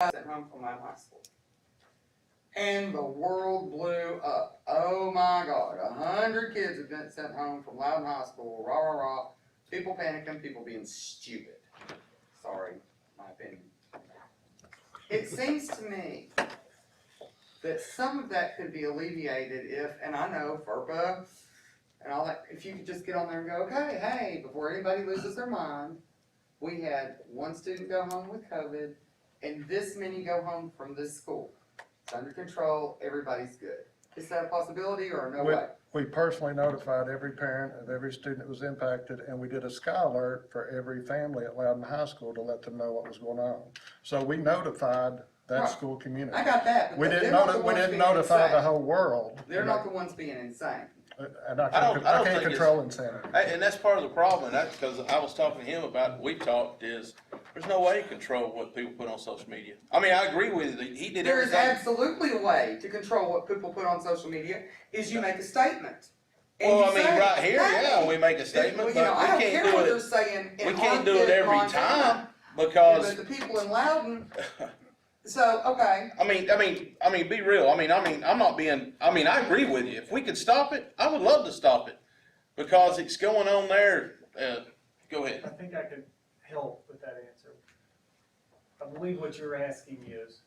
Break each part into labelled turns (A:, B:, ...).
A: Sent home from Loudon High School. And the world blew up. Oh my God, 100 kids have been sent home from Loudon High School, rah, rah, rah. People panicking, people being stupid. Sorry, my opinion. It seems to me that some of that could be alleviated if, and I know FERPA and all that, if you could just get on there and go, okay, hey, before anybody loses their mind, we had one student go home with COVID, and this many go home from this school. It's under control, everybody's good. Is that a possibility or no way?
B: We personally notified every parent of every student that was impacted, and we did a sky alert for every family at Loudon High School to let them know what was going on. So we notified that
A: Right.
B: school community.
A: I got that, but
B: We
A: they're
B: didn't
A: not the ones being
B: notify the
A: insane.
B: whole world.
A: They're not the ones being insane.
B: And I
C: don't
B: can't
C: think
B: control insanity.
C: And that's part of the problem, and that's because I was talking to him about, we talked, is there's no way to control what people put on social media. I mean, I agree with you, he did
A: There is
C: everything.
A: absolutely a way to control what people put on social media, is you make a statement. And
C: Well,
A: you
C: I mean,
A: say,
C: right here,
A: hey,
C: yeah, we make a statement,
A: well, you know,
C: but
A: I don't
C: we
A: care
C: can't
A: what
C: do
A: they're
C: it,
A: saying in
C: we can't do it
A: Armpit,
C: every
A: Montana,
C: time, because,
A: but the people in Loudon, so, okay.
C: I mean, be real, I'm not being, I agree with you. If we could stop it, I would love to stop it, because it's going on there, go ahead.
D: I think I could help with that answer. I believe what you're asking is,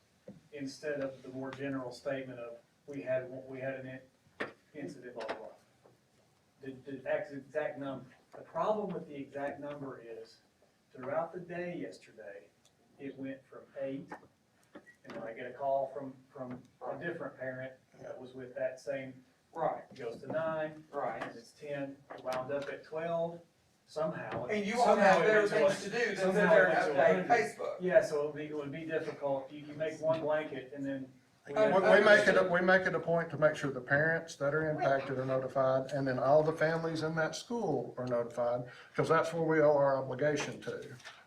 D: instead of the more general statement of, we had an incident, blah, blah, blah. The exact number. The problem with the exact number is, throughout the day yesterday, it went from 8, and when I get a call from a different parent that was with that same,
A: Right,
D: it goes to 9,
A: right.
D: and it's 10, it wound up at 12, somehow.
A: And you all have better
D: it went
A: things to do than sit
D: somehow
A: there
D: it
A: and
D: went to
A: update
D: 100.
A: Facebook.
D: Yeah, so it would be difficult. You make one blanket and then.
B: We make it a point to make sure the parents that are impacted are notified, and then all the families in that school are notified, because that's where we owe our obligation to.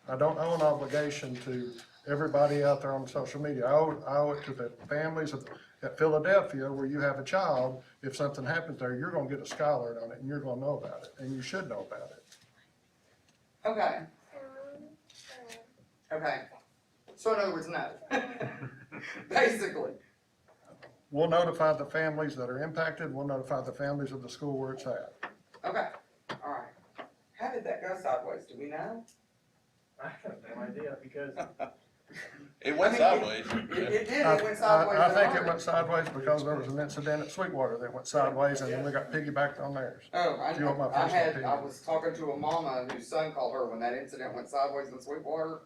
B: I don't owe an obligation to everybody out there on social media. I owe it to the families at Philadelphia, where you have a child. If something happens there, you're gonna get a sky alert on it, and you're gonna know about it, and you should know about it.
A: Okay. Okay. So in other words, no. Basically.
B: We'll notify the families that are impacted, we'll notify the families of the school where it's at.
A: Okay, all right. How did that go sideways? Do we know?
D: I have no idea because
C: It went sideways.
A: It did, it went sideways.
B: I
A: in
B: think it
A: ours.
B: went sideways because there was an incident at Sweetwater that went sideways, and then we got piggybacked on theirs.
A: Oh,
B: Do you want my
A: I
B: personal
A: had,
B: opinion?
A: I was talking to a mama whose son called her when that incident went sideways in Sweetwater.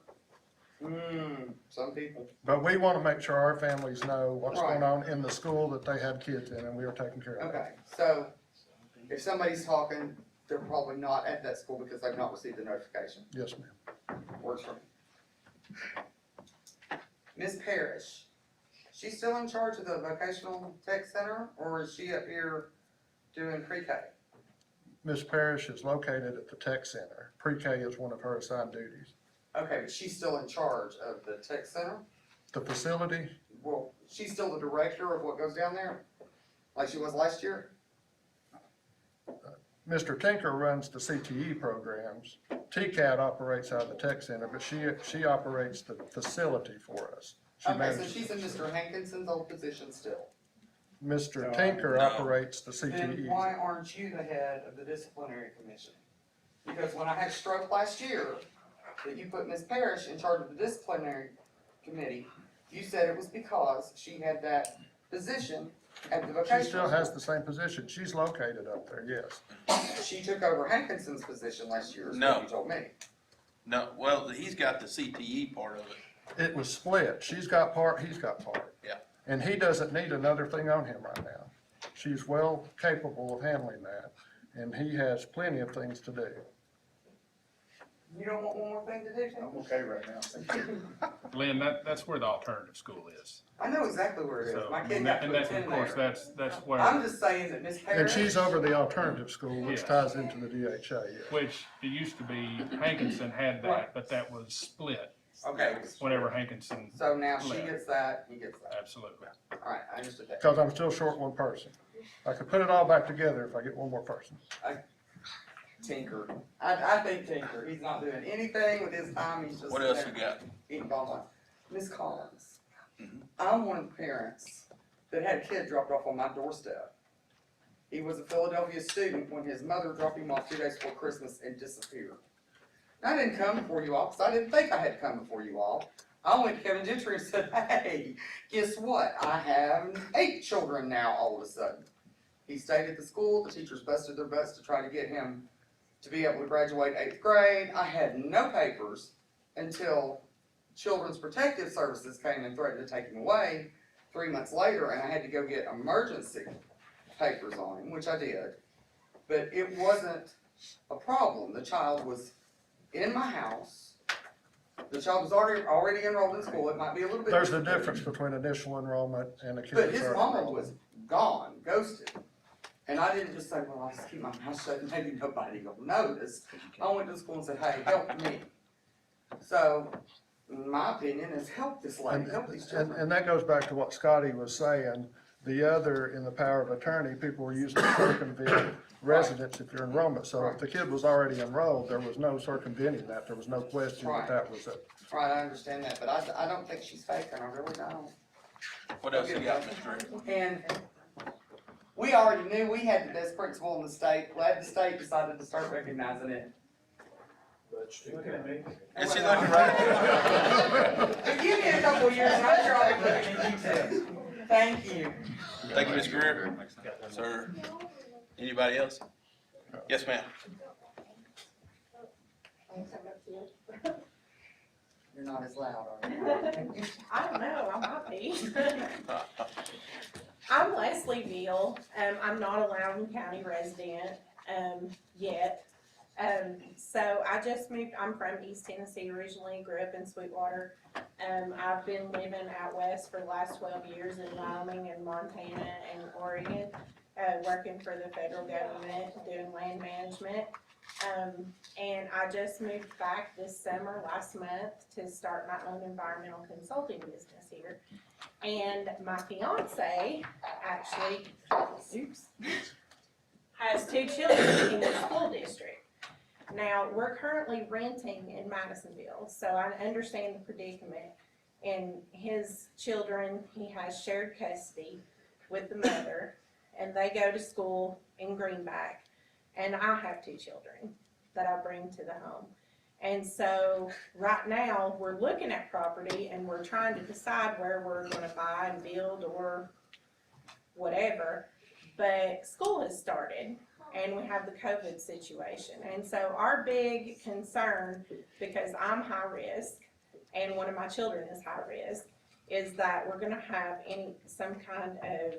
A: Some people.
B: But we want to make sure our families know what's
A: Right.
B: going on in the school that they had kids in, and we are taking care of it.
A: Okay, so if somebody's talking, they're probably not at that school because they've not received the notification.
B: Yes, ma'am.
A: Works for me. Ms. Parrish, she's still in charge of the vocational tech center, or is she up here doing pre-K?
B: Ms. Parrish is located at the tech center. Pre-K is one of her assigned duties.
A: Okay, but she's still in charge of the tech center?
B: The facility,
A: Well, she's still the director of what goes down there, like she was last year?
B: Mr. Tinker runs the CTE programs. TCAT operates out of the tech center, but she operates the facility for us. She
A: Okay, so
B: manages
A: she's in
B: the
A: Mr. Hankinson's old position still.
B: Mr. Tinker
C: No.
B: operates the
A: Then
B: CTE.
A: why aren't you the head of the disciplinary commission? Because when I had stroke last year, that you put Ms. Parrish in charge of the disciplinary committee, you said it was because she had that position at the vocational.
B: She still has the same position. She's located up there, yes.
A: She took over Hankinson's position last year, is
C: No.
A: what you told me.
C: No, well, he's got the CTE part of it.
B: It was split. She's got part, he's got part.
C: Yeah.
B: And he doesn't need another thing on him right now. She's well capable of handling that, and he has plenty of things to do.
A: You don't want one more thing to do, Tim?
E: okay right now.
F: Lynn, that's where the alternative school is.
A: I know exactly where it is.
F: So,
A: My
F: and
A: kid got
F: that's,
A: put
F: of
A: in
F: course,
A: there.
F: that's where,
A: I'm just saying that Ms.
B: And
A: Parrish.
B: she's over the alternative school, which
F: Yes.
B: ties into the DHA, yes.
F: which it used to be Hankinson had that, but that was split
A: Okay,
F: whenever Hankinson,
A: so now she
F: Left.
A: gets that, he gets that.
F: absolutely.
A: Alright, I understood that.
B: Because I'm still short one person. I could put it all back together if I get one more person.
A: Tinker. I think Tinker. He's not doing anything with his time. He's just
C: What
A: sitting
C: else you
A: there
C: got?
A: eating bonbons. Ms. Collins, I'm one of the parents that had a kid dropped off on my doorstep. He was a Philadelphia student when his mother dropped him off 2 days before Christmas and disappeared. I didn't come before you all, because I didn't think I had to come before you all. I went to Kevin Gentry and said, hey, guess what? I have 8 children now all of a sudden. He stayed at the school, the teachers busted their butts to try to get him to be able to graduate 8th grade. I had no papers until Children's Protective Services came and threatened to take him away 3 months later, and I had to go get emergency papers on him, which I did. But it wasn't a problem. The child was in my house. The child was already enrolled in school. It might be a little bit.
B: There's a difference between initial enrollment and a kid
A: But
B: that's
A: his
B: already
A: mama
B: enrolled.
A: was gone, ghosted. And I didn't just say, well, I'll just keep my mouth shut and maybe nobody will notice. I went to school and said, hey, help me. So, my opinion is help this lady, help these children.
B: And that goes back to what Scotty was saying. The other, in the power of attorney, people were using to circumvent residents if you're enrollment. So if the kid was already enrolled, there was no circumventing that. There was no question that that was it.
A: Right, I understand that, but I don't think she's faking, I really don't.
C: What else you got, Mr. Rick?
A: And we already knew we had the best principal in the state. Glad the state decided to start recognizing it.
D: Looking at me.
C: Is she looking right?
A: Give me a couple of years and I'm sure I'll be looking at you too. Thank you.
C: Thank you, Ms. Greer. Sir, anybody else? Yes, ma'am.
A: You're not as loud, are you?
G: I don't know, I might be. I'm Leslie Veal. I'm not a Loudon County resident, yet. So I just moved, I'm from East Tennessee originally, grew up in Sweetwater. I've been living out west for the last 12 years in Wyoming and Montana and Oregon, working for the federal government, doing land management. And I just moved back this summer, last month, to start my own environmental consulting business here. And my fiance actually, has 2 children in the school district. Now, we're currently renting in Madisonville, so I understand the predicament. And his children, he has shared custody with the mother, and they go to school in Greenback. And I have 2 children that I bring to the home. And so right now, we're looking at property and we're trying to decide where we're gonna buy and build or whatever. But school has started and we have the COVID situation. And so our big concern, because I'm high risk and one of my children is high risk, is that we're gonna have some kind of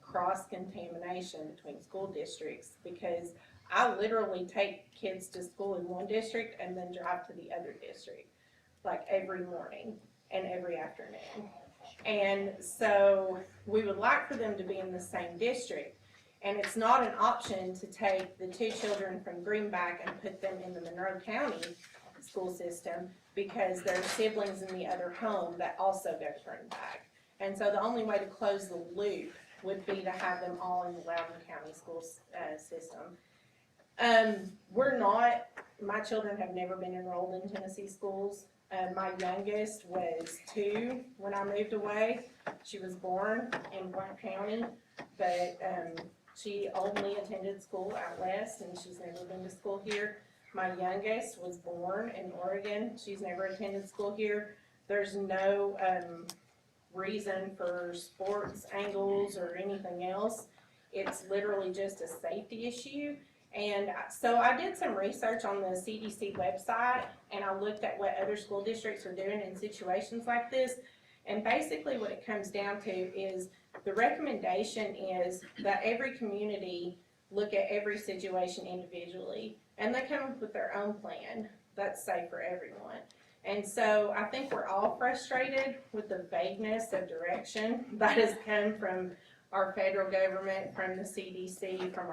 G: cross-contamination between school districts, because I literally take kids to school in one district and then drive to the other district, like every morning and every afternoon. And so we would like for them to be in the same district. And it's not an option to take the 2 children from Greenback and put them in the Monroe County school system, because there's siblings in the other home that also go to Greenback. And so the only way to close the loop would be to have them all in the Loudon County school system. My children have never been enrolled in Tennessee schools. My youngest was 2 when I moved away. She was born in Blount County, but she only attended school out west and she's never been to school here. My youngest was born in Oregon. She's never attended school here. There's no reason for sports angles or anything else. It's literally just a safety issue. And so I did some research on the CDC website and I looked at what other school districts are doing in situations like this. And basically what it comes down to is the recommendation is that every community look at every situation individually and they come up with their own plan that's safe for everyone. And so I think we're all frustrated with the vagueness of direction that has come from our federal government, from the CDC, from our